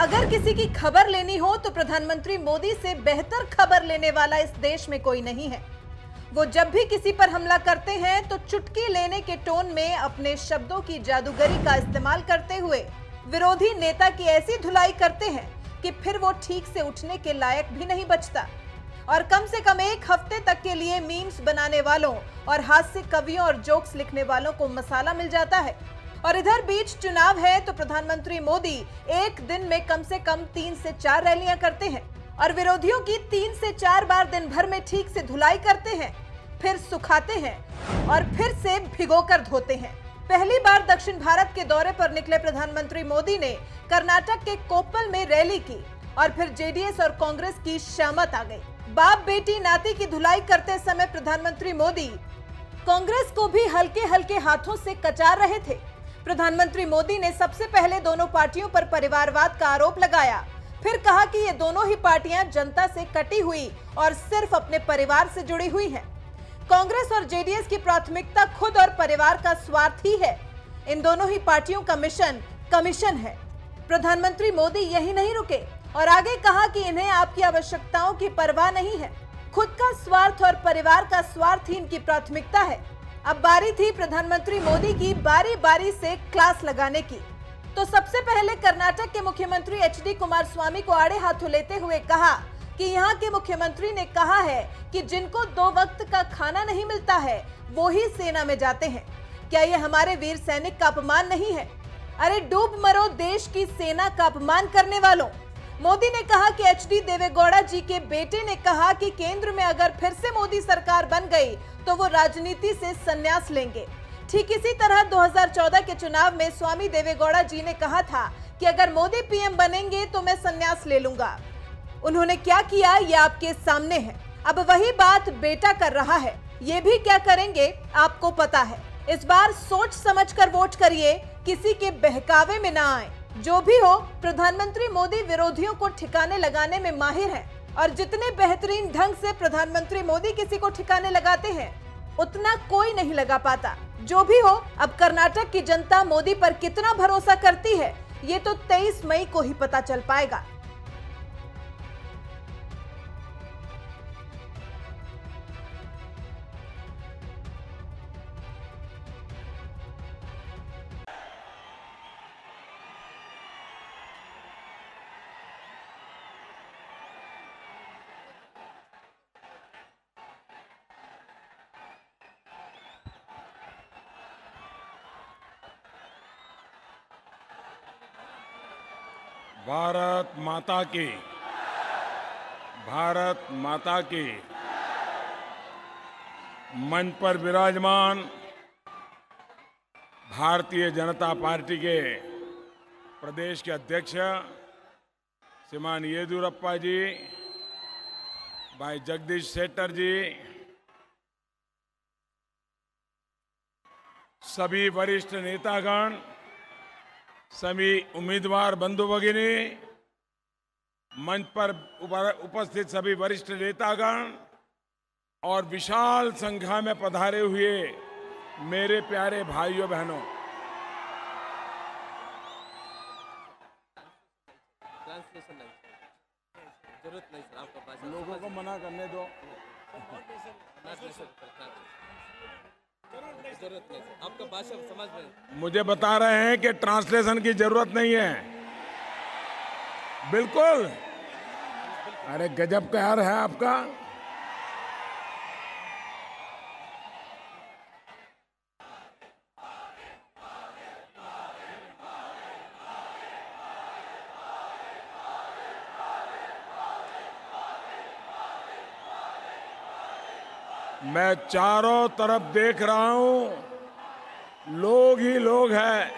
अगर किसी की खबर लेनी हो तो प्रधानमंत्री मोदी से बेहतर खबर लेने वाला इस देश में कोई नहीं है। वो जब भी किसी पर हमला करते हैं तो चुटकी लेने के टोन में अपने शब्दों की जादूगरी का इस्तेमाल करते हुए विरोधी नेता की ऐसी धुलाई करते हैं कि फिर वो ठीक से उठने के लायक भी नहीं बचता और कम से कम एक हफ्ते तक के लिए मीम्स बनाने वालों और हास्य कवियों और जोक्स लिखने वालों को मसाला मिल जाता है। और इधर बीच चुनाव है तो प्रधानमंत्री मोदी एक दिन में कम से कम 3 से 4 रैलियां करते हैं और विरोधियों की 3 से 4 बार दिन भर में ठीक से धुलाई करते हैं, फिर सुखाते हैं और फिर से भिगोकर धोते हैं। पहली बार दक्षिण भारत के दौरे पर निकले प्रधानमंत्री मोदी ने कर्नाटक के कोप्पल में रैली की और फिर जेडीएस और कांग्रेस की शामत आ गई। बाप बेटी नाती की धुलाई करते समय प्रधानमंत्री मोदी कांग्रेस को भी हल्के हल्के हाथों से कचार रहे थे। प्रधानमंत्री मोदी ने सबसे पहले दोनों पार्टियों पर परिवारवाद का आरोप लगाया, फिर कहा कि ये दोनों ही पार्टियां जनता से कटी हुई और सिर्फ अपने परिवार से जुड़ी हुई हैं। कांग्रेस और जेडीएस की प्राथमिकता खुद और परिवार का स्वार्थ ही है। इन दोनों ही पार्टियों का मिशन कमीशन है। प्रधानमंत्री मोदी यही नहीं रुके और आगे कहा कि इन्हें आपकी आवश्यकताओं की परवाह नहीं है, खुद का स्वार्थ और परिवार का स्वार्थ ही इनकी प्राथमिकता है। अब बारी थी प्रधानमंत्री मोदी की बारी बारी से क्लास लगाने की। तो सबसे पहले कर्नाटक के मुख्यमंत्री एचडी कुमारस्वामी को आड़े हाथों लेते हुए कहा कि यहाँ के मुख्यमंत्री ने कहा है कि जिनको 2 वक्त का खाना नहीं मिलता है वो ही सेना में जाते हैं। क्या ये हमारे वीर सैनिक का अपमान नहीं है? अरे डूब मरो देश की सेना का अपमान करने वालों। मोदी ने कहा कि एचडी देवेगौड़ा जी के बेटे ने कहा कि केंद्र में अगर फिर से मोदी सरकार बन गई तो वो राजनीति से संन्यास लेंगे। ठीक इसी तरह 2014 के चुनाव में स्वामी देवेगौड़ा जी ने कहा था कि अगर मोदी पीएम बनेंगे तो मैं संन्यास ले लूंगा। उन्होंने क्या किया ये आपके सामने है। अब वही बात बेटा कर रहा है, ये भी क्या करेंगे आपको पता है। इस बार सोच समझकर वोट करिए, किसी के बहकावे में ना आए। जो भी हो, प्रधानमंत्री मोदी विरोधियों को ठिकाने लगाने में माहिर हैं और जितने बेहतरीन ढंग से प्रधानमंत्री मोदी किसी को ठिकाने लगाते हैं उतना कोई नहीं लगा पाता। जो भी हो, अब कर्नाटक की जनता मोदी पर कितना भरोसा करती है ये तो 23 मई को ही पता चल पाएगा। भारत माता की, भारत माता की। मंच पर विराजमान भारतीय जनता पार्टी के प्रदेश के अध्यक्ष श्रीमान येदियुरप्पा जी, भाई जगदीश शेट्टर जी, सभी वरिष्ठ नेतागण, सभी उम्मीदवार बंधु भगिनी, मंच पर उपस्थित सभी वरिष्ठ नेतागण और विशाल संख्या में पधारे हुए मेरे प्यारे भाइयों बहनों, लोगों को मना करने दो। आपका भाषा समझ में मुझे बता रहे हैं कि ट्रांसलेशन की जरूरत नहीं है। बिल्कुल, अरे गजब का यार है आपका। मैं चारों तरफ देख रहा हूं, लोग ही लोग हैं।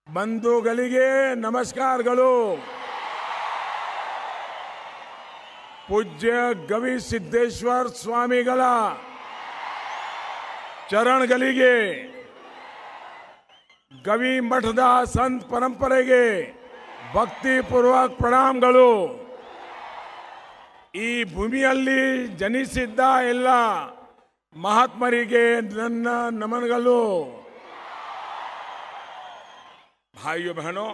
बंधु गलिगे नमस्कारಗಳು। पूज्य गवी सिद्धेश्वर स्वामीಗಳ ಚರಣಗಳಿಗೆ, ಗವಿ ಮಠದ ಸಂತ ಪರಂಪರೆಗೆ ಭಕ್ತಿಪೂರ್ವಕ ಪ್ರಣಾಮಗಳು। ಈ ಭೂಮಿಯಲ್ಲಿ ಜನಿಸಿದ್ದ ಎಲ್ಲ ಮಹಾತ್ಮರಿಗೆ ನನ್ನ ನಮನಗಳು। भाइयों बहनों,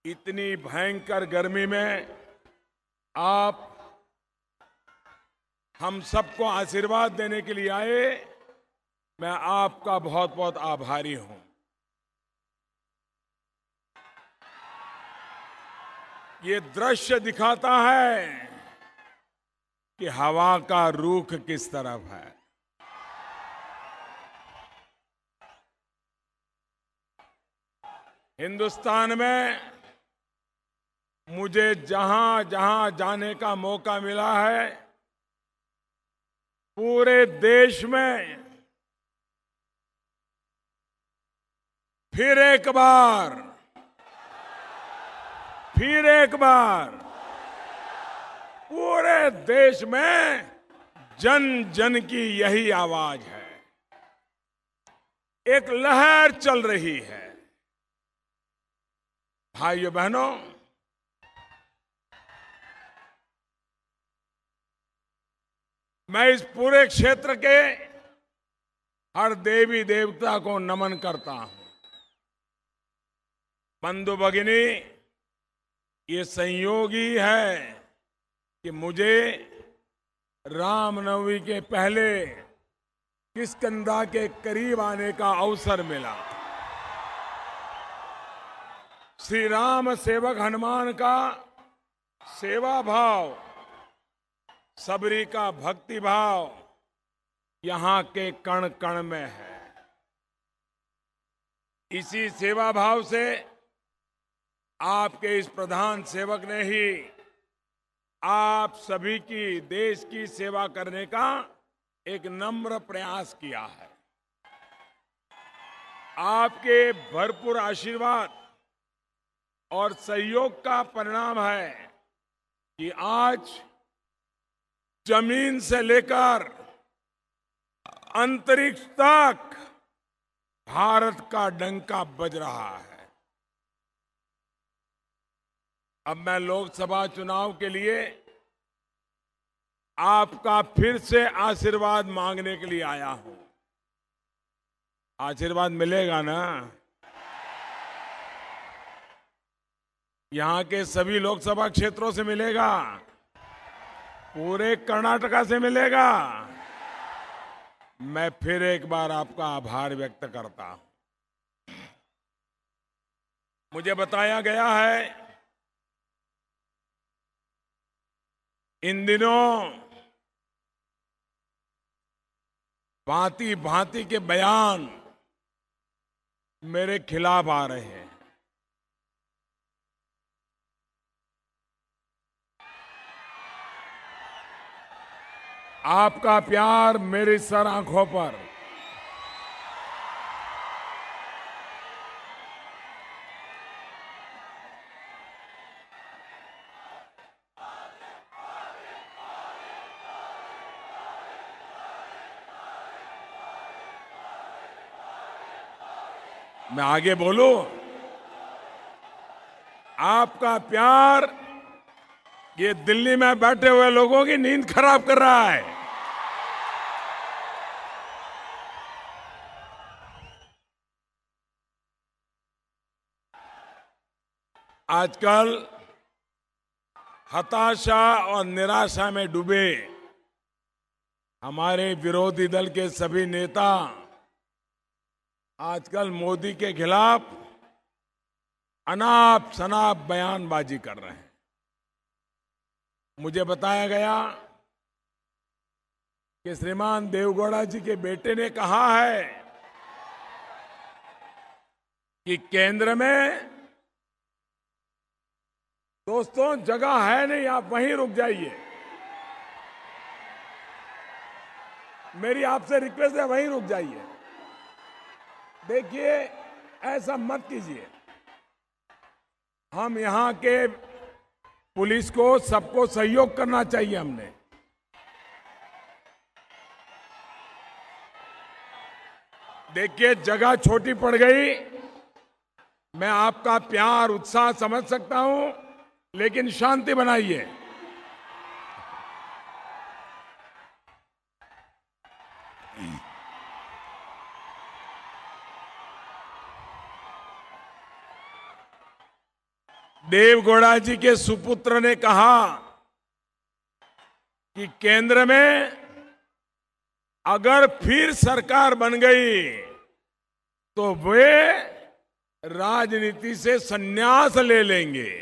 इतनी भयंकर गर्मी में आप हम सबको आशीर्वाद देने के लिए आए, मैं आपका बहुत बहुत आभारी हूं। ये दृश्य दिखाता है कि हवा का रुख किस तरफ है। हिंदुस्तान में मुझे जहां जहां जाने का मौका मिला है, पूरे देश में फिर एक बार पूरे देश में जन जन की यही आवाज है। एक लहर चल रही है। भाइयों बहनों, मैं इस पूरे क्षेत्र के हर देवी देवता को नमन करता हूं। बंधु भगिनी, ये संयोग ही है कि मुझे रामनवमी के पहले किष्किंधा के करीब आने का अवसर मिला। श्री राम सेवक हनुमान का सेवा भाव, सबरी का भक्ति भाव यहां के कण कण में है। इसी सेवा भाव से आपके इस प्रधान सेवक ने ही आप सभी की देश की सेवा करने का एक नम्र प्रयास किया है। आपके भरपूर आशीर्वाद और सहयोग का परिणाम है कि आज जमीन से लेकर अंतरिक्ष तक भारत का डंका बज रहा है। अब मैं लोकसभा चुनाव के लिए आपका फिर से आशीर्वाद मांगने के लिए आया हूं। आशीर्वाद मिलेगा ना? यहां के सभी लोकसभा क्षेत्रों से मिलेगा, पूरे कर्नाटका से मिलेगा। मैं फिर एक बार आपका आभार व्यक्त करता हूं। मुझे बताया गया है इन दिनों भांति भांति के बयान मेरे खिलाफ आ रहे हैं। आपका प्यार मेरी सर आंखों पर, मैं आगे बोलूं? आपका प्यार ये दिल्ली में बैठे हुए लोगों की नींद खराब कर रहा है। आजकल हताशा और निराशा में डूबे हमारे विरोधी दल के सभी नेता आजकल मोदी के खिलाफ अनाप शनाप बयानबाजी कर रहे हैं। मुझे बताया गया कि श्रीमान देवगौड़ा जी के बेटे ने कहा है कि केंद्र में दोस्तों जगह है नहीं, आप वहीं रुक जाइए। मेरी आपसे रिक्वेस्ट है, वहीं रुक जाइए। देखिए, ऐसा मत कीजिए। हम यहां के पुलिस को सबको सहयोग करना चाहिए। हमने देखिए जगह छोटी पड़ गई, मैं आपका प्यार उत्साह समझ सकता हूं, लेकिन शांति बनाइए। देवगौड़ा जी के सुपुत्र ने कहा कि केंद्र में अगर फिर सरकार बन गई तो वे राजनीति से संन्यास ले लेंगे।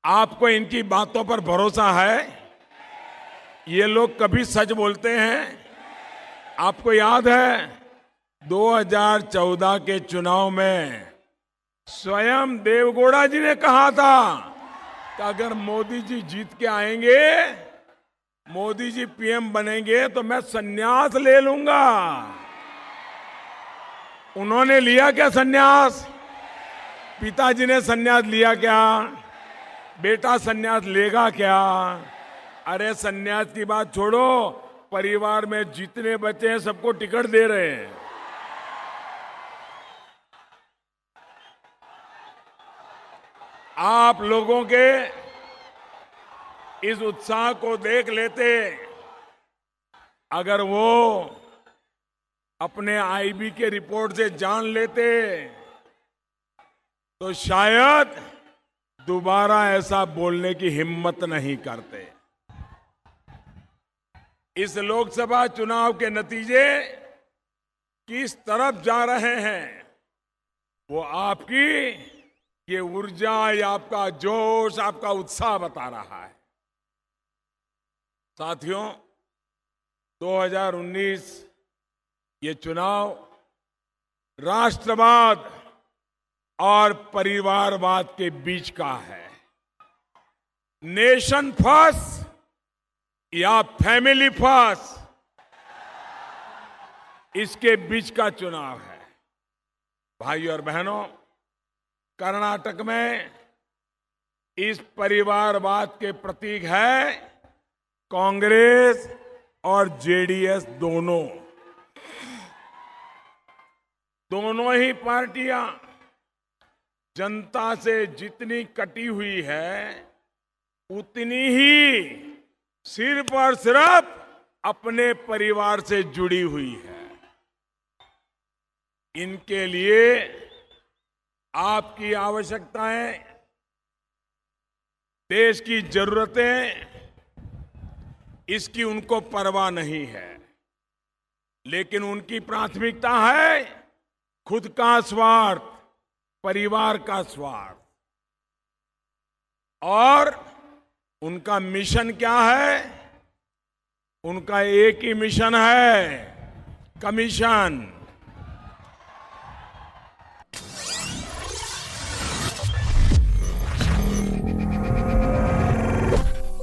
आपको इनकी बातों पर भरोसा है? ये लोग कभी सच बोलते हैं? आपको याद है 2014 के चुनाव में स्वयं देवगौड़ा जी ने कहा था कि अगर मोदी जी जीत के आएंगे, मोदी जी पीएम बनेंगे तो मैं संन्यास ले लूंगा। उन्होंने लिया क्या संन्यास? पिताजी ने संन्यास लिया क्या? बेटा संन्यास लेगा क्या? अरे संन्यास की बात छोड़ो, परिवार में जितने बच्चे हैं सबको टिकट दे रहे हैं। आप लोगों के इस उत्साह को देख लेते, अगर वो अपने आईबी के रिपोर्ट से जान लेते तो शायद दोबारा ऐसा बोलने की हिम्मत नहीं करते। इस लोकसभा चुनाव के नतीजे किस तरफ जा रहे हैं, वो आपकी ये ऊर्जा या आपका जोश, आपका उत्साह बता रहा है। साथियों, 2019 ये चुनाव राष्ट्रवाद और परिवारवाद के बीच का है। नेशन फर्स्ट या फैमिली फर्स्ट, इसके बीच का चुनाव है। भाइयों और बहनों, कर्नाटक में इस परिवारवाद के प्रतीक है कांग्रेस और जेडीएस। दोनों ही पार्टियां जनता से जितनी कटी हुई है, उतनी ही सिर्फ और सिर्फ अपने परिवार से जुड़ी हुई है। इनके लिए आपकी आवश्यकताएं, देश की जरूरतें, इसकी उनको परवाह नहीं है, लेकिन उनकी प्राथमिकता है खुद का स्वार्थ, परिवार का स्वार्थ। और उनका मिशन क्या है? उनका एक ही मिशन है, कमीशन।